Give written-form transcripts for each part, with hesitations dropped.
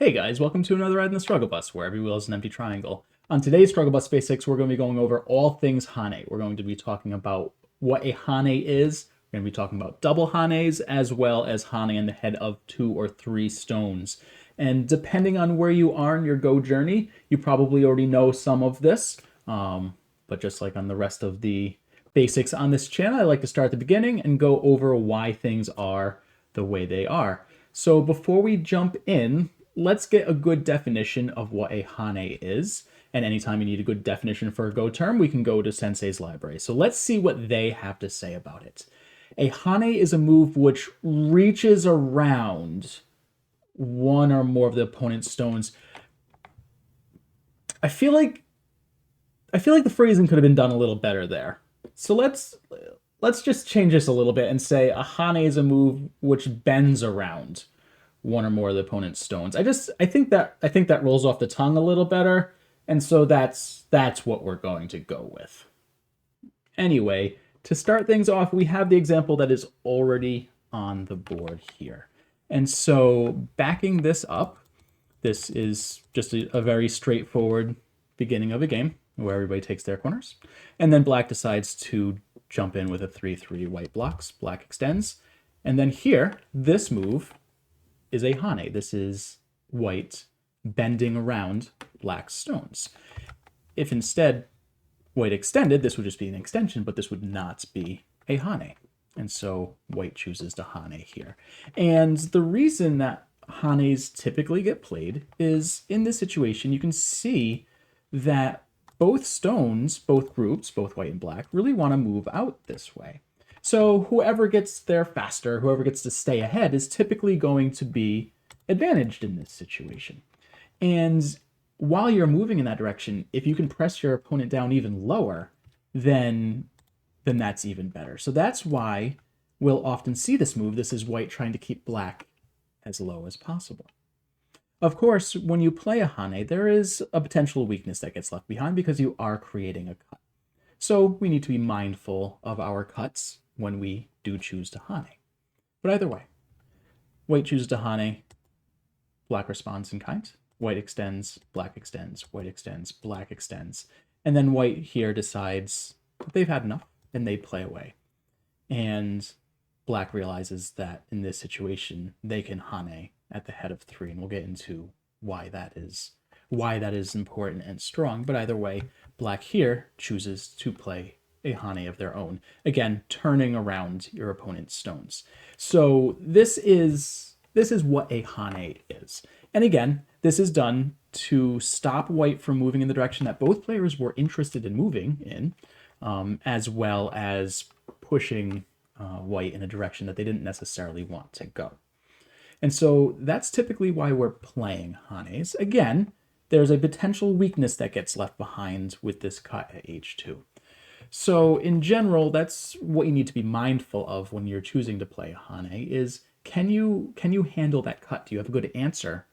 Hey guys, welcome to another ride in the Strugglebus, where every wheel is an empty triangle. On today's Strugglebus Basics, we're going to be going over all things Hane. We're going to be talking about what a Hane is. We're going to be talking about double Hanes, as well as Hane in the head of 2 or 3 stones. And depending on where you are in your Go journey, you probably already know some of this. But just like on the rest of the basics on this channel, I like to start at the beginning and go over why things are the way they are. So before we jump in, let's get a good definition of what a Hane is. And anytime you need a good definition for a Go term, we can go to Sensei's library. So let's see what they have to say about it. A Hane is a move which reaches around one or more of the opponent's stones. I feel like the phrasing could have been done a little better there. So let's just change this a little bit and say a Hane is a move which bends around one or more of the opponent's stones. I think that rolls off the tongue a little better, and so that's what we're going to go with. Anyway, to start things off, we have the example that is already on the board here. And so backing this up, this is just a very straightforward beginning of a game where everybody takes their corners. And then black decides to jump in with a 3-3 white blocks. Black extends. And then here, this move is a Hane. This is white bending around black stones. If instead white extended, this would just be an extension, but this would not be a Hane. And so white chooses to Hane here. And the reason that Hanes typically get played is in this situation, you can see that both stones, both groups, both white and black, really want to move out this way. So whoever gets there faster, whoever gets to stay ahead, is typically going to be advantaged in this situation. And while you're moving in that direction, if you can press your opponent down even lower, then that's even better. So that's why we'll often see this move. This is white trying to keep black as low as possible. Of course, when you play a Hane, there is a potential weakness that gets left behind because you are creating a cut. So we need to be mindful of our cuts when we do choose to Hane. But either way, white chooses to Hane, black responds in kind. White extends, black extends, white extends, black extends. And then white here decides that they've had enough and they play away. And black realizes that in this situation, they can Hane at the head of 3, and we'll get into why that is important and strong. But either way, black here chooses to play a Hane of their own, again turning around your opponent's stones. So this is what a Hane is. And again, this is done to stop white from moving in the direction that both players were interested in moving in, as well as pushing white in a direction that they didn't necessarily want to go. And so that's typically why we're playing Hanes. Again, there's a potential weakness that gets left behind with this cut at H2. So in general, that's what you need to be mindful of when you're choosing to play a Hane is, can you handle that cut? Do you have a good answer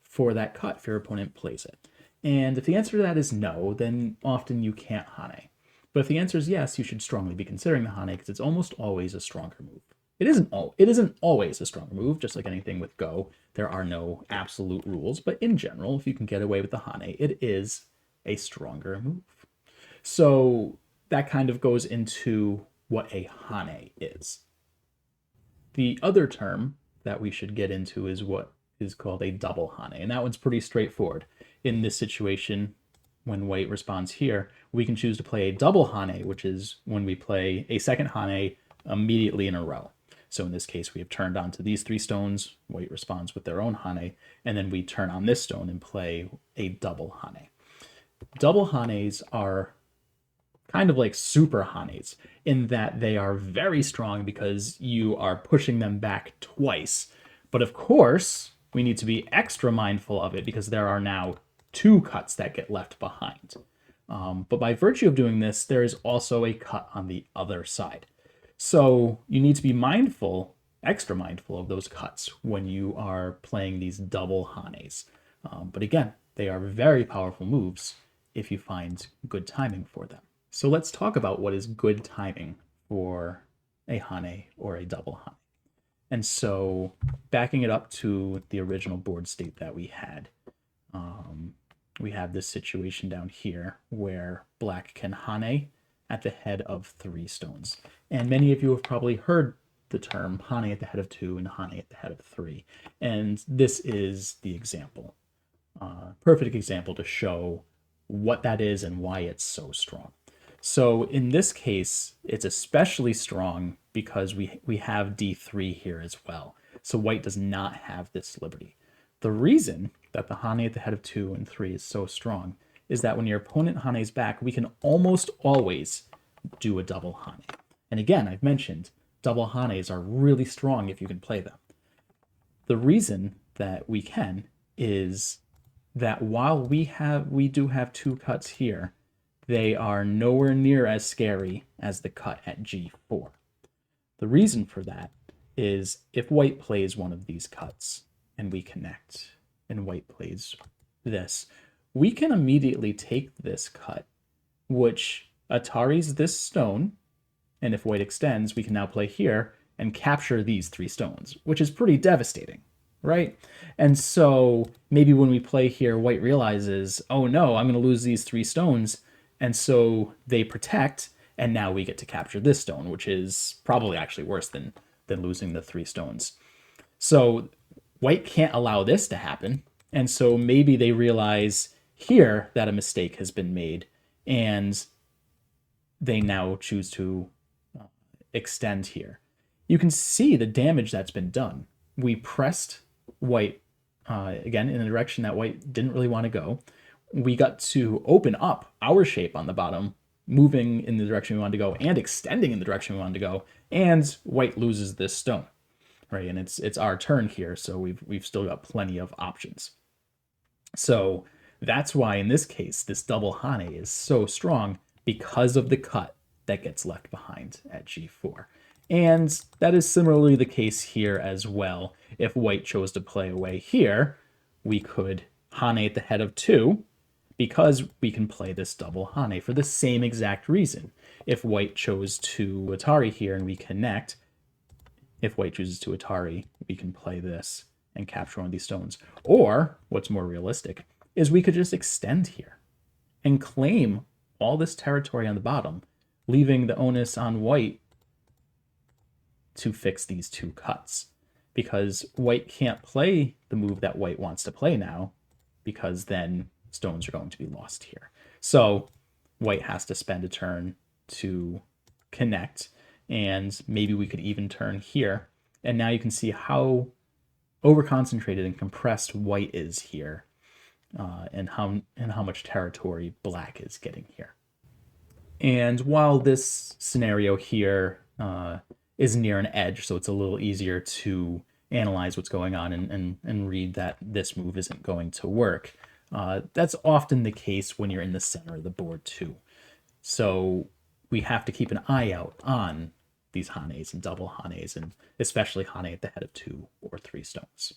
for that cut if your opponent plays it? And if the answer to that is no, then often you can't Hane. But if the answer is yes, you should strongly be considering the Hane because it's almost always a stronger move. It isn't always a stronger move, just like anything with Go. There are no absolute rules, but in general, if you can get away with the Hane, it is a stronger move. So that kind of goes into what a Hane is. The other term that we should get into is what is called a double Hane, and that one's pretty straightforward. In this situation, when white responds here, we can choose to play a double Hane, which is when we play a second Hane immediately in a row. So in this case, we have turned onto these 3 stones, white responds with their own Hane, and then we turn on this stone and play a double Hane. Double Hanes are kind of like super Hanes in that they are very strong because you are pushing them back twice. But of course, we need to be extra mindful of it because there are now 2 cuts that get left behind. But by virtue of doing this, there is also a cut on the other side. So you need to be mindful, extra mindful of those cuts when you are playing these double Hanes. But again, they are very powerful moves if you find good timing for them. So let's talk about what is good timing for a Hane or a double Hane. And so backing it up to the original board state that we have this situation down here where black can Hane at the head of 3 stones. And many of you have probably heard the term Hane at the head of 2 and Hane at the head of 3. And this is the example. Perfect example to show what that is and why it's so strong. So in this case, it's especially strong because we have d3 here as well. So white does not have this liberty. The reason that the Hane at the head of 2 and 3 is so strong is that when your opponent Hane's back, we can almost always do a double Hane. And again, I've mentioned double Hanes are really strong if you can play them. The reason that we can is that while we do have 2 cuts here, they are nowhere near as scary as the cut at g4. The reason for that is if white plays one of these cuts and we connect and white plays this, we can immediately take this cut, which Ataris this stone, and if white extends, we can now play here and capture these 3 stones, which is pretty devastating, right? And so maybe when we play here, white realizes, oh no, I'm going to lose these 3 stones, and so they protect, and now we get to capture this stone, which is probably actually worse than losing the 3 stones. So white can't allow this to happen, and so maybe they realize here that a mistake has been made, and they now choose to extend here. You can see the damage that's been done. We pressed white, again, in a direction that white didn't really want to go. We got to open up our shape on the bottom, moving in the direction we wanted to go and extending in the direction we wanted to go, and white loses this stone, right? And it's our turn here, so we've still got plenty of options. So that's why in this case, this double Hane is so strong because of the cut that gets left behind at g4. And that is similarly the case here as well. If white chose to play away here, we could Hane at the head of 2, because we can play this double Hane for the same exact reason. If white chose to Atari here and we connect, if white chooses to Atari, we can play this and capture one of these stones. Or, what's more realistic, is we could just extend here and claim all this territory on the bottom, leaving the onus on white to fix these 2 cuts. Because white can't play the move that white wants to play now, because then stones are going to be lost here. So white has to spend a turn to connect, and maybe we could even turn here. And now you can see how overconcentrated and compressed white is here, and how much territory black is getting here. And while this scenario here is near an edge, so it's a little easier to analyze what's going on and read that this move isn't going to work, that's often the case when you're in the center of the board too. So we have to keep an eye out on these Hanes and double Hanes, and especially Hane at the head of 2 or 3 stones.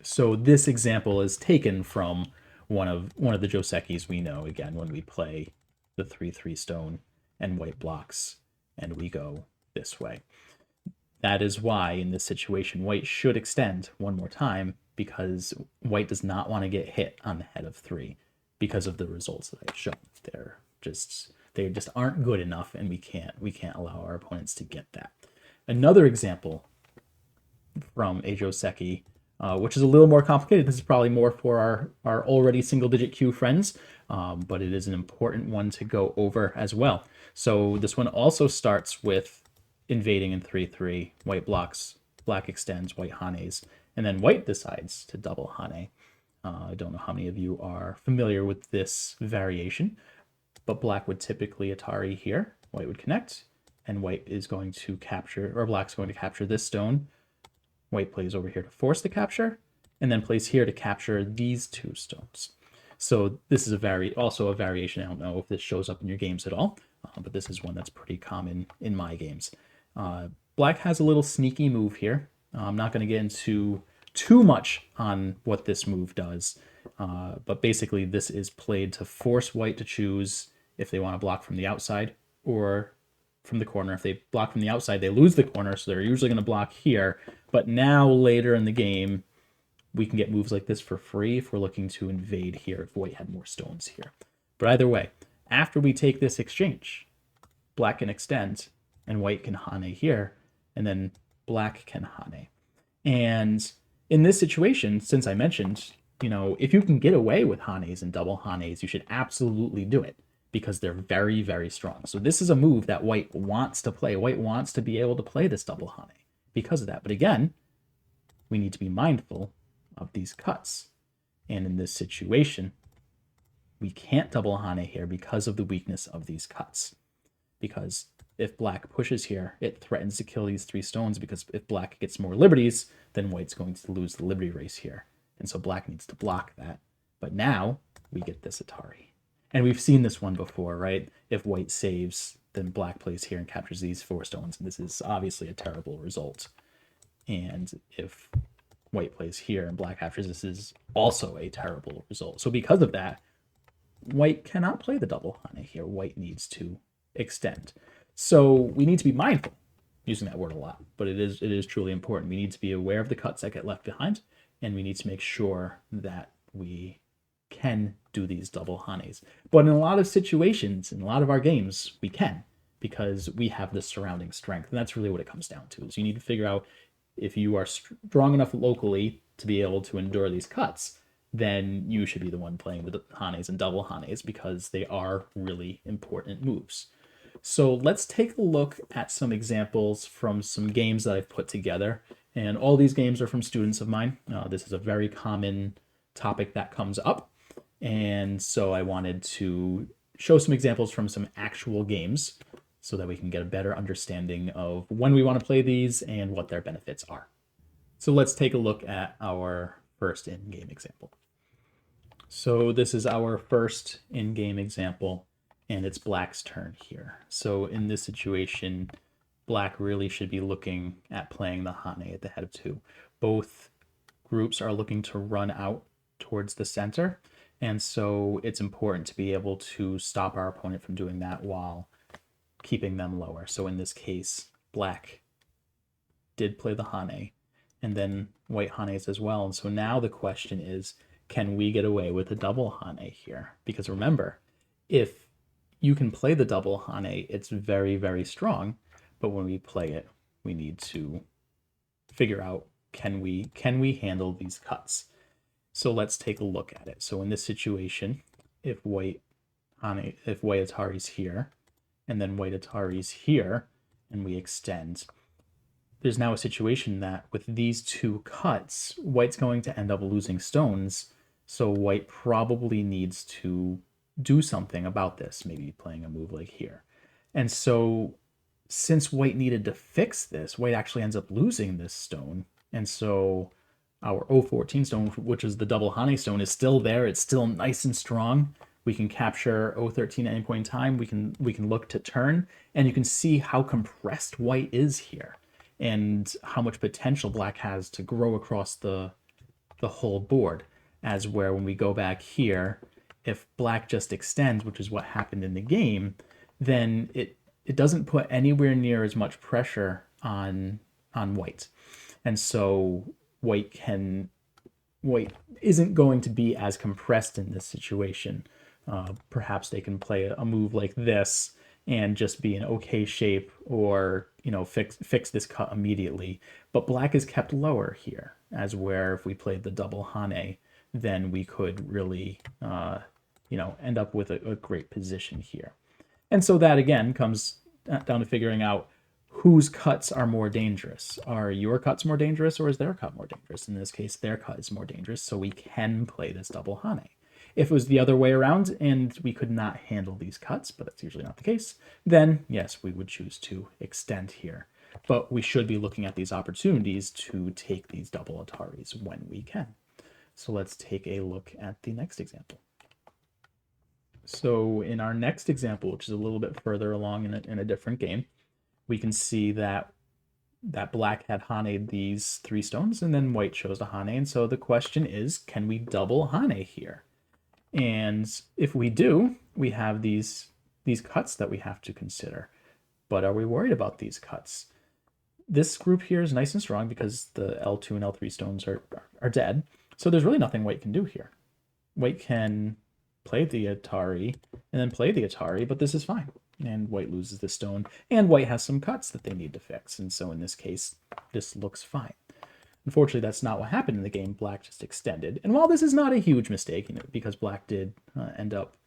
So this example is taken from one of the Josekis we know, again, when we play the 3/3 stone and white blocks and we go this way. That is why in this situation white should extend one more time, because white does not want to get hit on the head of 3 because of the results that I've shown. They just aren't good enough, and we can't allow our opponents to get that. Another example from a Joseki, which is a little more complicated. This is probably more for our already single-digit Q friends, but it is an important one to go over as well. So this one also starts with invading in 3/3, white blocks, black extends, white Hanes, and then white decides to double Hane. I don't know how many of you are familiar with this variation, but black would typically Atari here, white would connect, and white is going to capture, or black's going to capture this stone. White plays over here to force the capture, and then plays here to capture these 2 stones. So this is also a variation. I don't know if this shows up in your games at all, but this is one that's pretty common in my games. Black has a little sneaky move here. I'm not going to get into too much on what this move does, but basically this is played to force white to choose if they want to block from the outside or from the corner. If they block from the outside, they lose the corner, so they're usually going to block here. But now, later in the game, we can get moves like this for free if we're looking to invade here, if white had more stones here. But either way, after we take this exchange, black can extend, and white can Hane here, and then black can Hane. And in this situation, since I mentioned, if you can get away with Hanes and double Hanes, you should absolutely do it because they're very, very strong. So this is a move that white wants to play. White wants to be able to play this double Hane because of that. But again, we need to be mindful of these cuts. And in this situation, we can't double Hane here because of the weakness of these cuts. Because if black pushes here, it threatens to kill these 3 stones, because if black gets more liberties, then white's going to lose the liberty race here. And so black needs to block that. But now we get this Atari. And we've seen this one before, right? If white saves, then black plays here and captures these 4 stones. And this is obviously a terrible result. And if white plays here and black captures, this is also a terrible result. So because of that, white cannot play the double Hane here. White needs to extend. So we need to be mindful, using that word a lot, but it is truly important. We need to be aware of the cuts that get left behind, and we need to make sure that we can do these double Hanes. But in a lot of situations, in a lot of our games, we can, because we have the surrounding strength. And that's really what it comes down to, is you need to figure out if you are strong enough locally to be able to endure these cuts, then you should be the one playing the Hanes and double Hanes, because they are really important moves. So let's take a look at some examples from some games that I've put together. And all these games are from students of mine. This is a very common topic that comes up. And so I wanted to show some examples from some actual games so that we can get a better understanding of when we want to play these and what their benefits are. So let's take a look at our first in-game example. So this is our first in-game example, and it's black's turn here. So in this situation, black really should be looking at playing the Hane at the head of 2. Both groups are looking to run out towards the center, and so it's important to be able to stop our opponent from doing that while keeping them lower. So in this case, black did play the Hane, and then white Hanes as well. And so now the question is, can we get away with a double Hane here? Because remember, if you can play the double Hane, it's very, very strong. But when we play it, we need to figure out, can we handle these cuts? So let's take a look at it. So in this situation, if white Atari's here, and then white Atari's here, and we extend, there's now a situation that with these 2 cuts, white's going to end up losing stones. So white probably needs to do something about this, maybe playing a move like here. And so since white needed to fix this, white actually ends up losing this stone. And so our 014 stone, which is the double Hane stone, is still there. It's still nice and strong. We can capture 013 at any point in time. We can look to turn, and you can see how compressed white is here and how much potential black has to grow across the whole board. As where when we go back here, if black just extends, which is what happened in the game, then it doesn't put anywhere near as much pressure on white. And so white isn't going to be as compressed in this situation. Perhaps they can play a move like this and just be in okay shape, or fix this cut immediately. But black is kept lower here, as where if we played the double Hane, then we could really end up with a great position here. And so that again comes down to figuring out whose cuts are more dangerous. Are your cuts more dangerous, or is their cut more dangerous? In this case, their cut is more dangerous, so we can play this double Hane. If it was the other way around and we could not handle these cuts, but that's usually not the case, then yes, we would choose to extend here. But we should be looking at these opportunities to take these double Ataris when we can. So let's take a look at the next example. So in our next example, which is a little bit further along in a different game, we can see that black had Hane these 3 stones, and then white chose a Hane. And so the question is, can we double Hane here? And if we do, we have these cuts that we have to consider. But are we worried about these cuts? This group here is nice and strong because the L2 and L3 stones are dead. So there's really nothing white can do here. White can play the Atari and then play the Atari, but this is fine. And white loses the stone, and white has some cuts that they need to fix. And so in this case, this looks fine. Unfortunately, that's not what happened in the game. Black just extended. And while this is not a huge mistake, because black did end up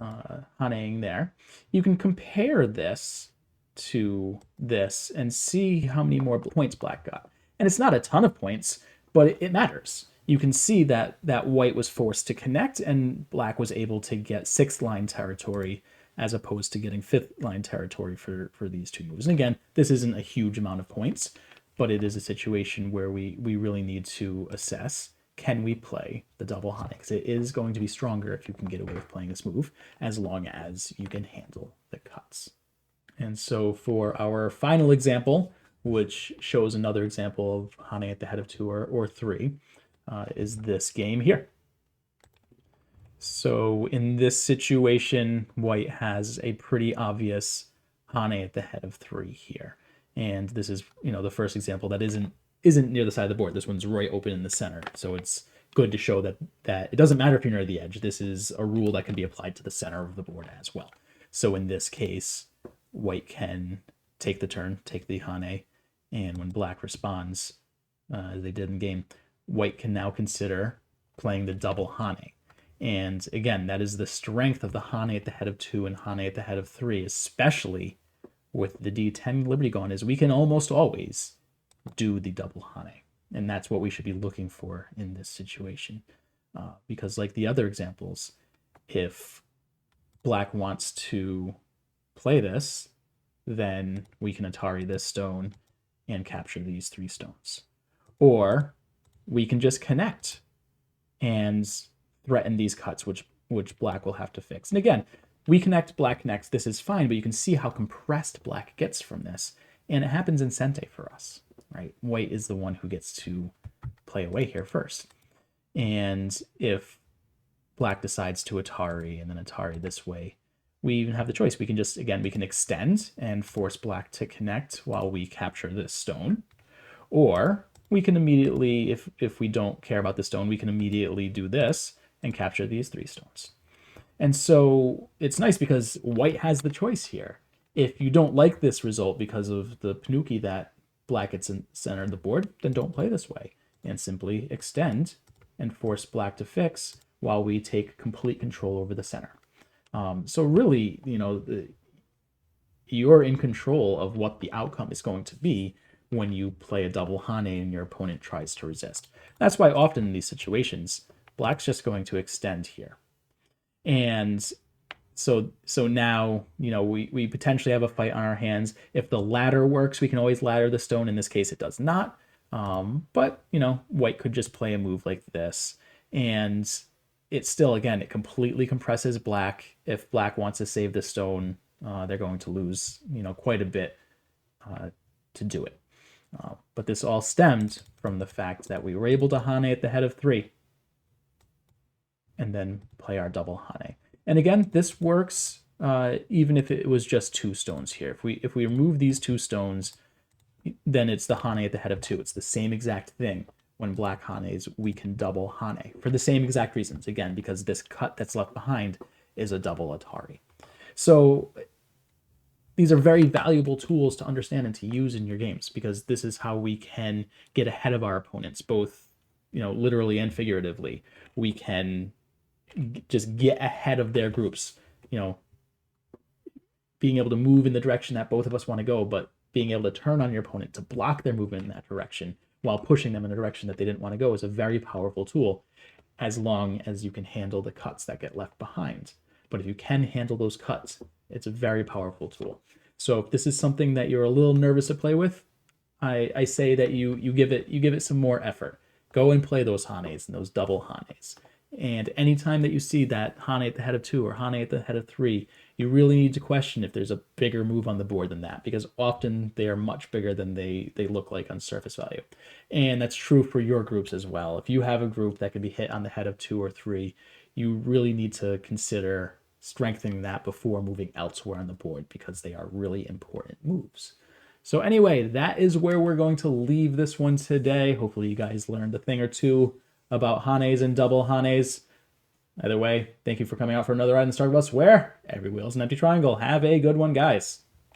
Haneing there, you can compare this to this and see how many more points black got. And it's not a ton of points, but it matters. You can see that white was forced to connect and black was able to get 6th line territory as opposed to getting 5th line territory for these two moves. And again, this isn't a huge amount of points, but it is a situation where we really need to assess, can we play the double Hane? Because it is going to be stronger if you can get away with playing this move, as long as you can handle the cuts. And so for our final example, which shows another example of Hane at the head of 2 or 3, is this game here. So in this situation, white has a pretty obvious Hane at the head of 3 here. And this is, the first example that isn't near the side of the board. This one's right open in the center. So it's good to show that it doesn't matter if you're near the edge. This is a rule that can be applied to the center of the board as well. So in this case, white can take the turn, take the Hane, and when black responds, as they did in game, white can now consider playing the double Hane. And again, that is the strength of the Hane at the head of 2 and Hane at the head of 3, especially with the D10 Liberty gone, is we can almost always do the double Hane. And that's what we should be looking for in this situation. Because like the other examples, if black wants to play this, then we can Atari this stone and capture these 3 stones. Or we can just connect and threaten these cuts, which black will have to fix. And again, we connect, black connects, this is fine, but you can see how compressed black gets from this. And it happens in Sente for us, right? White is the one who gets to play away here first. And if black decides to Atari and then Atari this way, we even have the choice. We can just, again, we can extend and force black to connect while we capture this stone. Or we can immediately, if we don't care about the stone, we can immediately do this and capture these 3 stones. And so it's nice because white has the choice here. If you don't like this result because of the Panuki that black gets in the center of the board, then don't play this way and simply extend and force black to fix while we take complete control over the center. So really, you're in control of what the outcome is going to be when you play a double Hane and your opponent tries to resist. That's why often in these situations, black's just going to extend here. And so now, we potentially have a fight on our hands. If the ladder works, we can always ladder the stone. In this case, it does not. But, white could just play a move like this. And it still, again, it completely compresses black. If black wants to save the stone, they're going to lose, quite a bit to do it. But this all stemmed from the fact that we were able to Hane at the head of 3 and then play our double Hane. And again, this works even if it was just 2 stones here. If we remove these 2 stones, then it's the Hane at the head of 2. It's the same exact thing. When black Hanes, we can double Hane for the same exact reasons. Again, because this cut that's left behind is a double Atari. So these are very valuable tools to understand and to use in your games, because this is how we can get ahead of our opponents, both literally and figuratively. We can just get ahead of their groups, being able to move in the direction that both of us want to go, but being able to turn on your opponent to block their movement in that direction while pushing them in a direction that they didn't want to go is a very powerful tool, as long as you can handle the cuts that get left behind. But if you can handle those cuts, it's a very powerful tool. So if this is something that you're a little nervous to play with, I say that you give it some more effort. Go and play those Hanes and those double Hanes. And anytime that you see that Hane at the head of 2 or Hane at the head of 3, you really need to question if there's a bigger move on the board than that, because often they are much bigger than they look like on surface value. And that's true for your groups as well. If you have a group that can be hit on the head of 2 or 3, you really need to consider strengthening that before moving elsewhere on the board because they are really important moves. So anyway, that is where we're going to leave this one today. Hopefully you guys learned a thing or two about Hanes and double Hanes. Either way, thank you for coming out for another ride in the Strugglebus where every wheel is an empty triangle. Have a good one, guys.